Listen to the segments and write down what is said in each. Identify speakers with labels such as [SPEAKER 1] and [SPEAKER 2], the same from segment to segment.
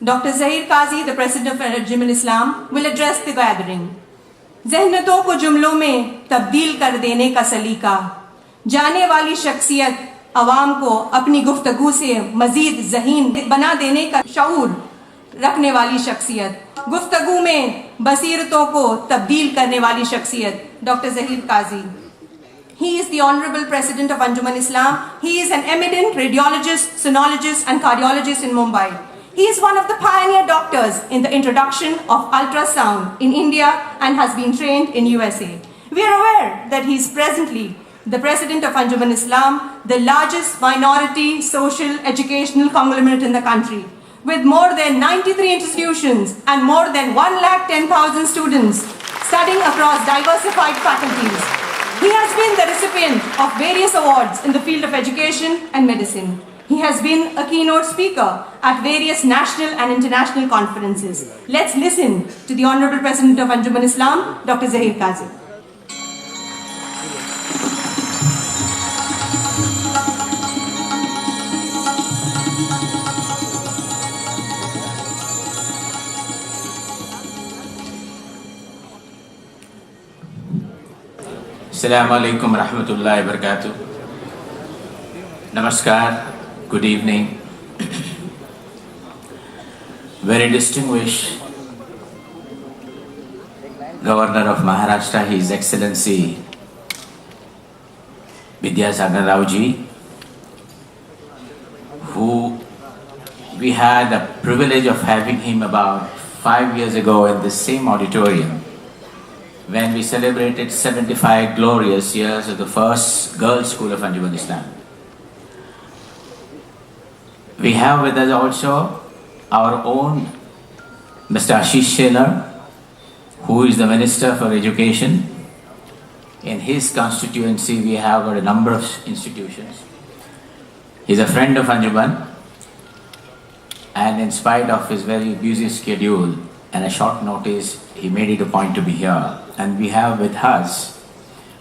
[SPEAKER 1] Dr. Zahir Qazi, the President of Anjuman Islam, will address the gathering. ज़हनतों को जुमलों में तब्दील कर देने का सलीका, जाने वाली शख्सियत अवाम को अपनी गुफ्तगू से मजीद ज़हीन बना देने का शऊर रखने वाली शख्सियत, गुफ्तगू में बसीरतों को तब्दील करने वाली शख्सियत, doctor Zaheer Qazi. He is the Honorable President of Anjuman Islam. He is an eminent radiologist, sonologist and cardiologist in Mumbai. He is one of the pioneer doctors in the introduction of ultrasound in India and has been trained in USA. We are aware that he is presently the President of Anjuman Islam, the largest minority social educational conglomerate in the country, with more than 93 institutions and more than 110,000 students studying across diversified faculties. He has been the recipient of various awards in the field of education and medicine. He has been a keynote speaker at various national and international conferences. Let's listen to the Honorable President of Anjuman Islam, Dr. Zahir Qazi.
[SPEAKER 2] Assalamu alaikum rahmatullahi wa barakatuh. Namaskar, good evening. Very distinguished Governor of Maharashtra, His Excellency Vidyasagar Rao ji, who we had the privilege of having him about 5 years ago in the same auditorium when we celebrated 75 glorious years of the first girls' school of Anjuman Islam. We have with us also our own Mr. Ashish Shelar, who is the Minister for Education. In his constituency, we have a number of institutions. He's a friend of Anjuman, and in spite of his very busy schedule and a short notice, he made it a point to be here. And we have with us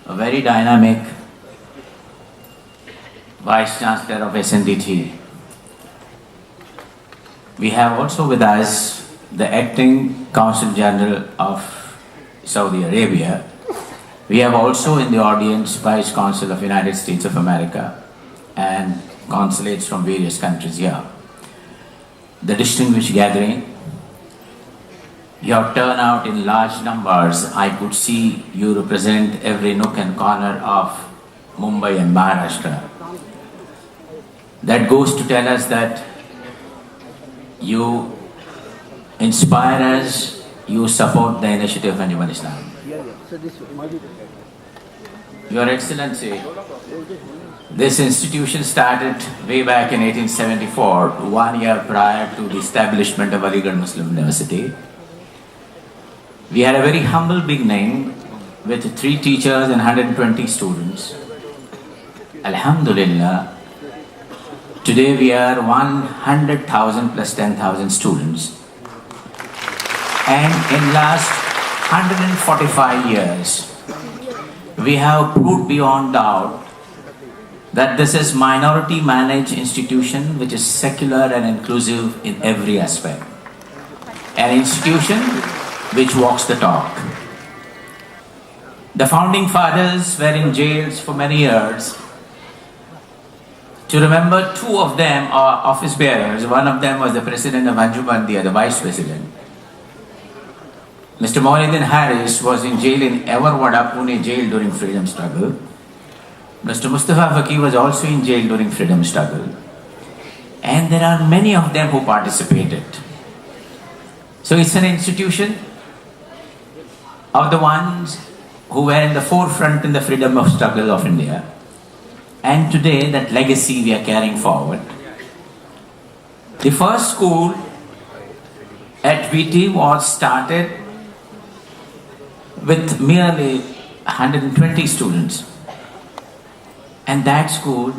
[SPEAKER 2] a very dynamic Vice Chancellor of SNDT. We have also with us the Acting Consul General of Saudi Arabia. We have also in the audience Vice Consul of United States of America and consulates from various countries here. The distinguished gathering, your turnout in large numbers. I could see you represent every nook and corner of Mumbai and Maharashtra. That goes to tell us that you inspire us, you support the initiative of Anjuman Islam. Your Excellency, this institution started way back in 1874, 1 year prior to the establishment of Aligarh Muslim University. We had a very humble beginning with 3 teachers and 120 students. Alhamdulillah, today we are 100,000 plus 10,000 students. And in last 145 years, we have proved beyond doubt that this is minority managed institution which is secular and inclusive in every aspect. An institution which walks the talk. The founding fathers were in jails for many years. To remember, 2 of them are office bearers. One of them was the president of Anjuman, the other vice president. Mr. Mauliddin Harris was in jail in Everwada, Pune jail during freedom struggle. Mr. Mustafa Faqih was also in jail during freedom struggle. And there are many of them who participated. So it's an institution of the ones who were in the forefront in the freedom of struggle of India. And today that legacy we are carrying forward. The first school at VT was started with merely 120 students. And that school,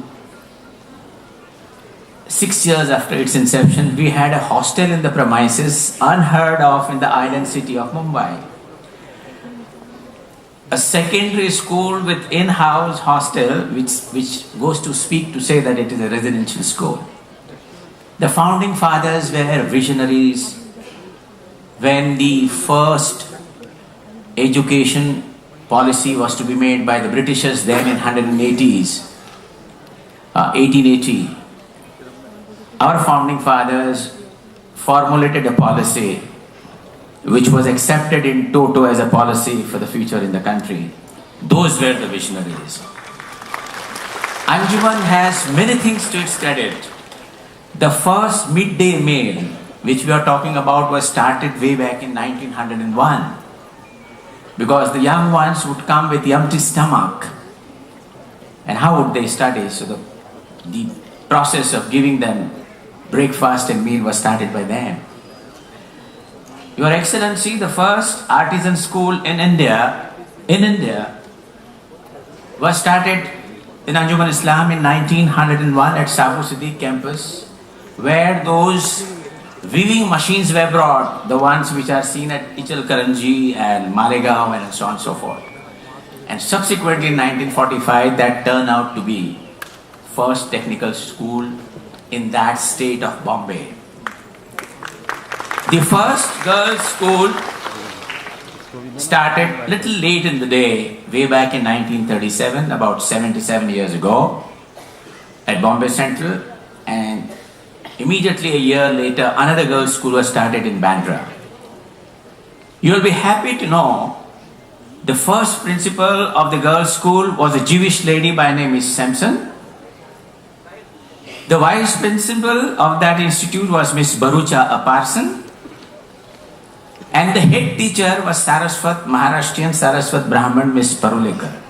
[SPEAKER 2] 6 years after its inception, we had a hostel in the premises unheard of in the island city of Mumbai. A secondary school with in-house hostel, which goes to speak to say that it is a residential school. The founding fathers were visionaries. When the first education policy was to be made by the Britishers then in 1880, our founding fathers formulated a policy which was accepted in toto as a policy for the future in the country. Those were the visionaries. Anjuman has many things to its credit. The first midday meal, which we are talking about, was started way back in 1901. Because the young ones would come with empty stomach. And how would they study? So the process of giving them breakfast and meal was started by them. Your Excellency, the first artisan school in India was started in Anjuman Islam in 1901 at Sabu Siddiq campus, where those weaving machines were brought, the ones which are seen at Ichal Karanji and Malegaon and so on and so forth. And subsequently in 1945, that turned out to be first technical school in that state of Bombay. The first girls' school started little late in the day, way back in 1937, about 77 years ago, at Bombay Central, and immediately a year later, another girls' school was started in Bandra. You will be happy to know the first principal of the girls' school was a Jewish lady by name Miss Sampson. The vice principal of that institute was Miss Barucha, a parson. And the head teacher was Saraswat, Maharashtrian Saraswat Brahman, Miss Parulekar.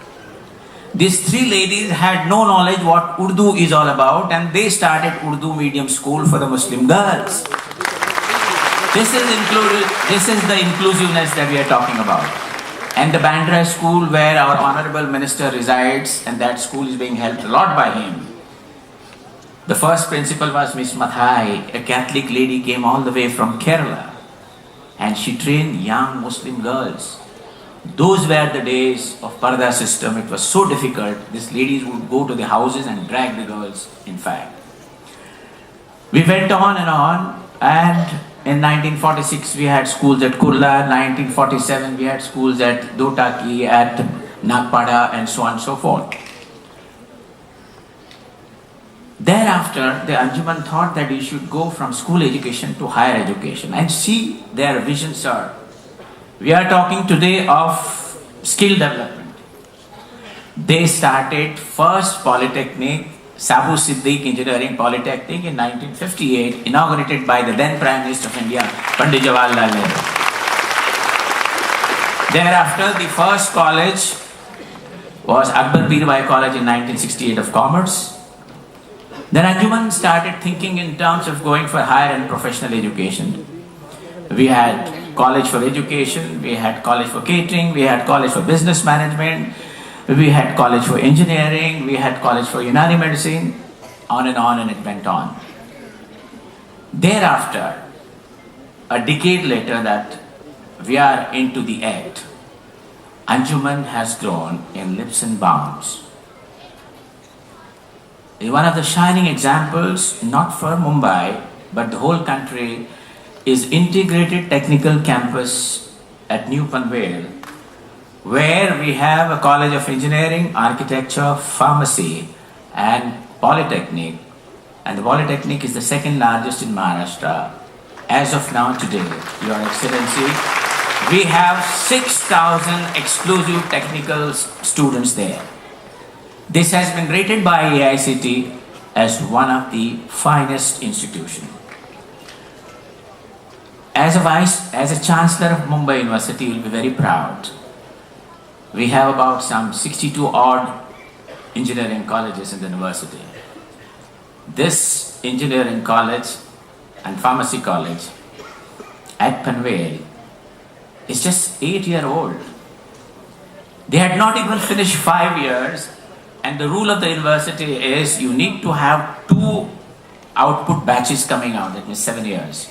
[SPEAKER 2] These three ladies had no knowledge what Urdu is all about, and they started Urdu medium school for the Muslim girls. This is the inclusiveness that we are talking about. And the Bandra school where our Honorable Minister resides, and that school is being helped a lot by him. The first principal was Miss Mathai, a Catholic lady, came all the way from Kerala, and she trained young Muslim girls. Those were the days of Parda system. It was so difficult. These ladies would go to the houses and drag the girls, in fact. We went on, and in 1946 we had schools at Kurla, 1947 we had schools at Dotaki, at Nagpada, and so on and so forth. Thereafter, the Anjuman thought that we should go from school education to higher education, and see their vision, sir. We are talking today of skill development. They started first polytechnic, Sabu Siddiq Engineering Polytechnic in 1958, inaugurated by the then Prime Minister of India, Pandit Jawaharlal Nehru. Thereafter, the first college was Akbar Pirbai College in 1968 of Commerce. Then Anjuman started thinking in terms of going for higher and professional education. We had college for education, we had college for catering, we had college for business management, we had college for engineering, we had college for Unani medicine, on, and it went on. Thereafter, a decade later that we are into the act, Anjuman has grown in leaps and bounds. One of the shining examples, not for Mumbai, but the whole country, is integrated technical campus at New Panvel, where we have a College of Engineering, Architecture, Pharmacy, and Polytechnic. And the Polytechnic is the second largest in Maharashtra. As of now today, Your Excellency, we have 6,000 exclusive technical students there. This has been rated by AICTE as one of the finest institutions. As a Chancellor of Mumbai University, you will be very proud. We have about some 62 odd engineering colleges in the university. This engineering college and pharmacy college at Panvel is just 8-year-old. They had not even finished 5 years, and the rule of the university is you need to have 2 output batches coming out, that means 7 years.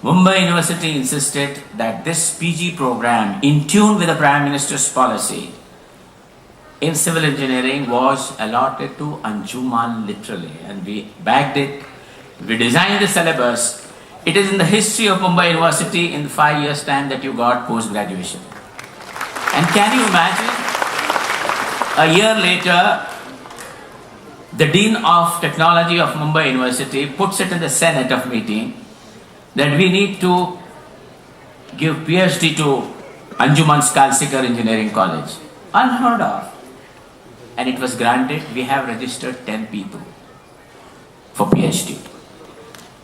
[SPEAKER 2] Mumbai University insisted that this PG program, in tune with the Prime Minister's policy in civil engineering, was allotted to Anjuman literally, and we bagged it We designed the syllabus. It is in the history of Mumbai University in 5 years' time that you got post-graduation. And can you imagine, a year later, the Dean of Technology of Mumbai University puts it in the Senate of meeting that we need to give PhD to Anjuman's Kalsikar Engineering College. Unheard of. And it was granted. We have registered 10 people for PhD.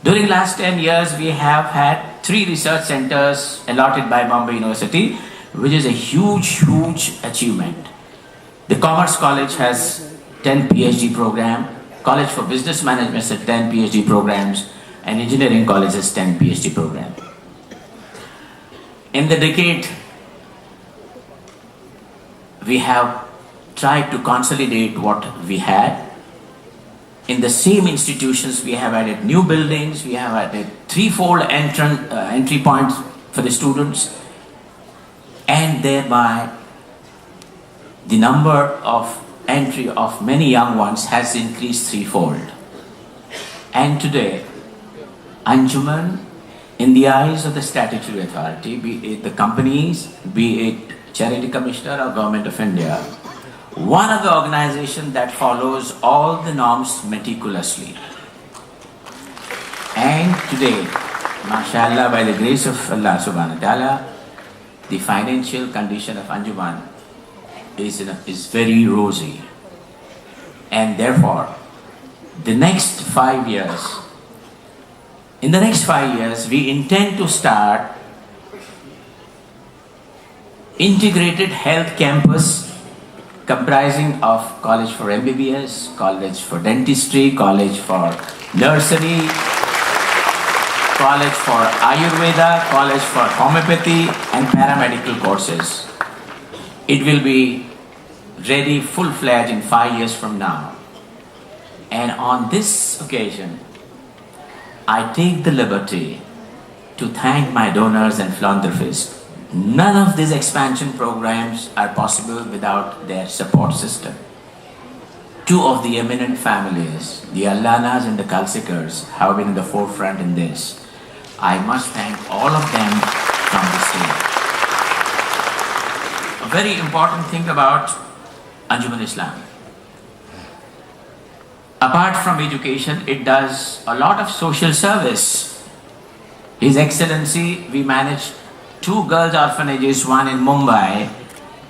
[SPEAKER 2] During last 10 years, we have had 3 research centers allotted by Bombay University, which is a huge, huge achievement. The Commerce College has 10 PhD program, College for Business Management has 10 PhD programs, and Engineering College has 10 PhD program. In the decade, we have tried to consolidate what we had. In the same institutions, we have added new buildings, we have added threefold entry points for the students, and thereby the number of entry of many young ones has increased threefold. And today, Anjuman, in the eyes of the statutory authority, be it the companies, be it Charity Commissioner or Government of India, one of the organizations that follows all the norms meticulously. And today, mashallah, by the grace of Allah subhanahu wa ta'ala, the financial condition of Anjuman is very rosy. And therefore, in the next 5 years, we intend to start integrated health campus comprising of college for MBBS, college for dentistry, college for nursery, college for Ayurveda, college for homeopathy and paramedical courses. It will be ready full-fledged in 5 years from now. And on this occasion, I take the liberty to thank my donors and philanthropists. None of these expansion programs are possible without their support system. 2 of the eminent families, the Allanas and the Kalsikars, have been in the forefront in this. I must thank all of them from the stage. A very important thing about Anjuman Islam. Apart from education, it does a lot of social service. His Excellency, we manage 2 girls' orphanages, one in Mumbai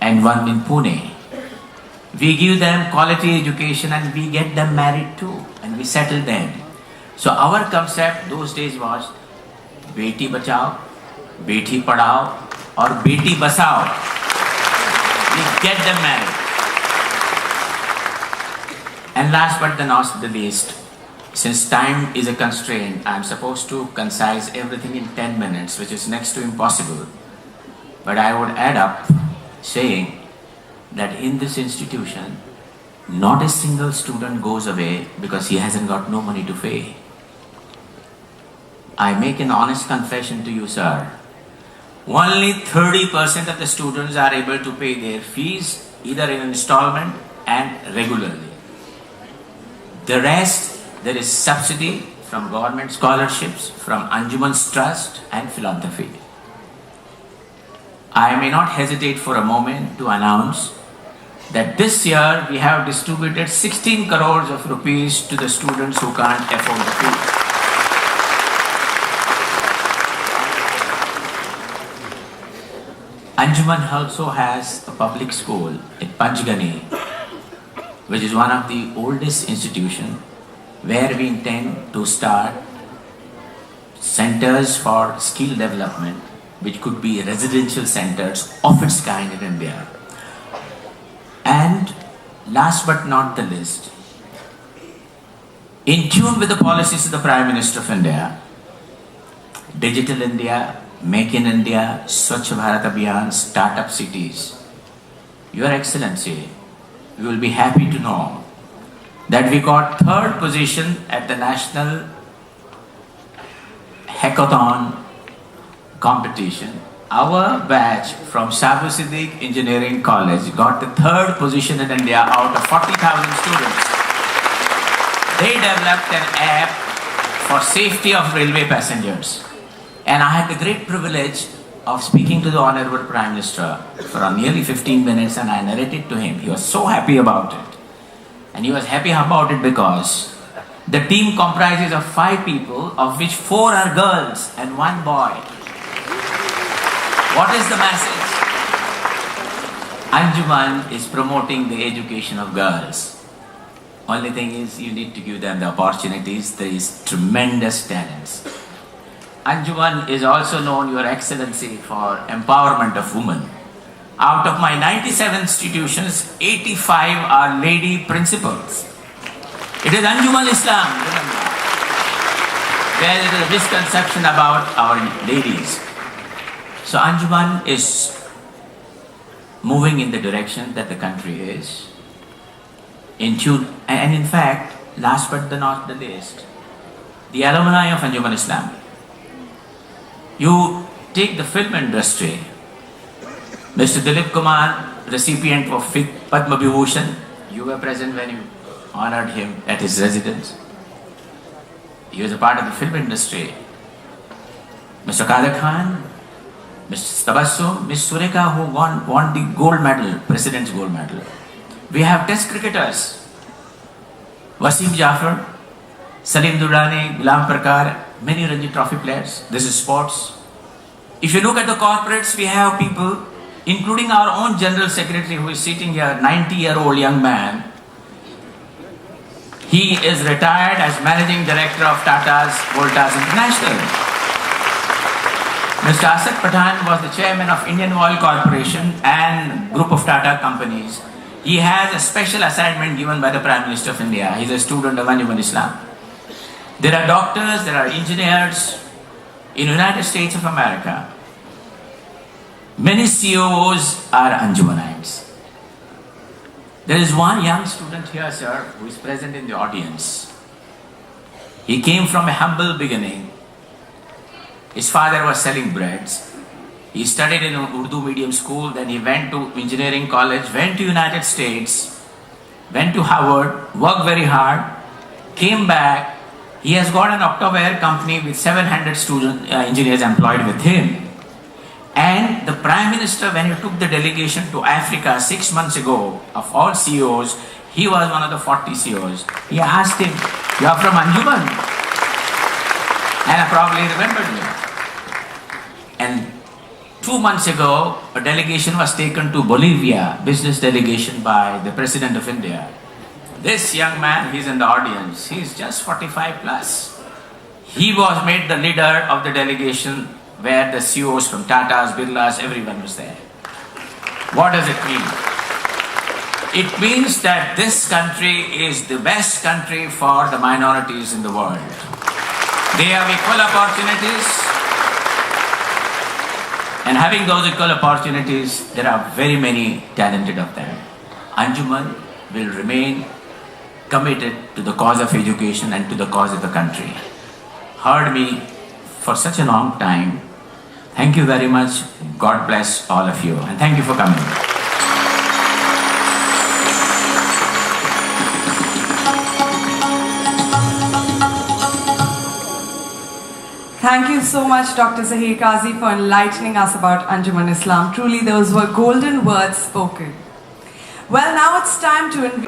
[SPEAKER 2] and one in Pune. We give them quality education and we get them married too, and we settle them. So our concept those days was Beti Bachao, Beti Padhao or Beti Basao. We get them married. And last but not the least, since time is a constraint, I am supposed to concise everything in 10 minutes, which is next to impossible. But I would add up saying that in this institution, not a single student goes away because he hasn't got no money to pay. I make an honest confession to you, sir. Only 30% of the students are able to pay their fees either in installment and regularly. The rest, there is subsidy from government scholarships, from Anjuman's trust and philanthropy. I may not hesitate for a moment to announce that this year we have distributed 16 crores of rupees to the students who can't afford the fee. Anjuman also has a public school at Panchgani, which is one of the oldest institutions, where we intend to start centers for skill development, which could be residential centers of its kind in India. And last but not the least, in tune with the policies of the Prime Minister of India, Digital India, Make in India, Swachh Bharat Abhiyan, Startup Cities, Your Excellency, you will be happy to know that we got 3rd position at the National Hackathon competition. Our batch from Sabu Siddiq Engineering College got the 3rd position in India out of 40,000 students. They developed an app for safety of railway passengers. And I had the great privilege of speaking to the Honorable Prime Minister for nearly 15 minutes, and I narrated to him. He was so happy about it. And he was happy about it because the team comprises of 5 people, of which 4 are girls and 1 boy. What is the message? Anjuman is promoting the education of girls. Only thing is, you need to give them the opportunities. There is tremendous talents. Anjuman is also known, Your Excellency, for empowerment of women. Out of my 97 institutions, 85 are lady principals. It is Anjuman Islam, remember. There is a misconception about our ladies. So Anjuman is moving in the direction that the country is in tune. And in fact, last but not the least, the alumni of Anjuman Islam. You take the film industry. Mr. Dilip Kumar, recipient of Padma Vibhushan, you were present when you honored him at his residence. He was a part of the film industry. Mr. Kader Khan, Mr. Tabassum, Ms. Sureka, who won the gold medal, President's gold medal. We have test cricketers, Wasim Jafar, Salim Durrani, Ghulam Parkar, many Ranji Trophy players. This is sports. If you look at the corporates, we have people, including our own General Secretary who is sitting here, 90-year-old young man. He is retired as Managing Director of Tata's Voltas International. Mr. Asad Pathan was the Chairman of Indian Oil Corporation and group of Tata companies. He has a special assignment given by the Prime Minister of India. He is a student of Anjuman Islam. There are doctors, there are engineers in the United States of America. Many CEOs are Anjumanites. There is one young student here, sir, who is present in the audience. He came from a humble beginning. His father was selling breads. He studied in an Urdu medium school, then he went to engineering college, went to United States, went to Harvard, worked very hard, came back. He has got an Octaware company with 700 engineers employed with him. And the Prime Minister, when he took the delegation to Africa 6 months ago, of all CEOs, he was one of the 40 CEOs. He asked him, "You are from Anjuman?" And I probably remembered me. And 2 months ago, a delegation was taken to Bolivia, business delegation by the President of India. This young man, he's in the audience, he's just 45 plus. He was made the leader of the delegation where the CEOs from Tata's, Birlas, everyone was there. What does it mean? It means that this country is the best country for the minorities in the world. They have equal opportunities, and having those equal opportunities, there are very many talented of them. Anjuman will remain committed to the cause of education and to the cause of the country. Heard me for such a long time. Thank you very much. God bless all of you, and thank you for coming.
[SPEAKER 3] Thank you so much, Dr. Zahir Qazi, for enlightening us about Anjuman Islam. Truly, those were golden words spoken. Well, now it's time to invite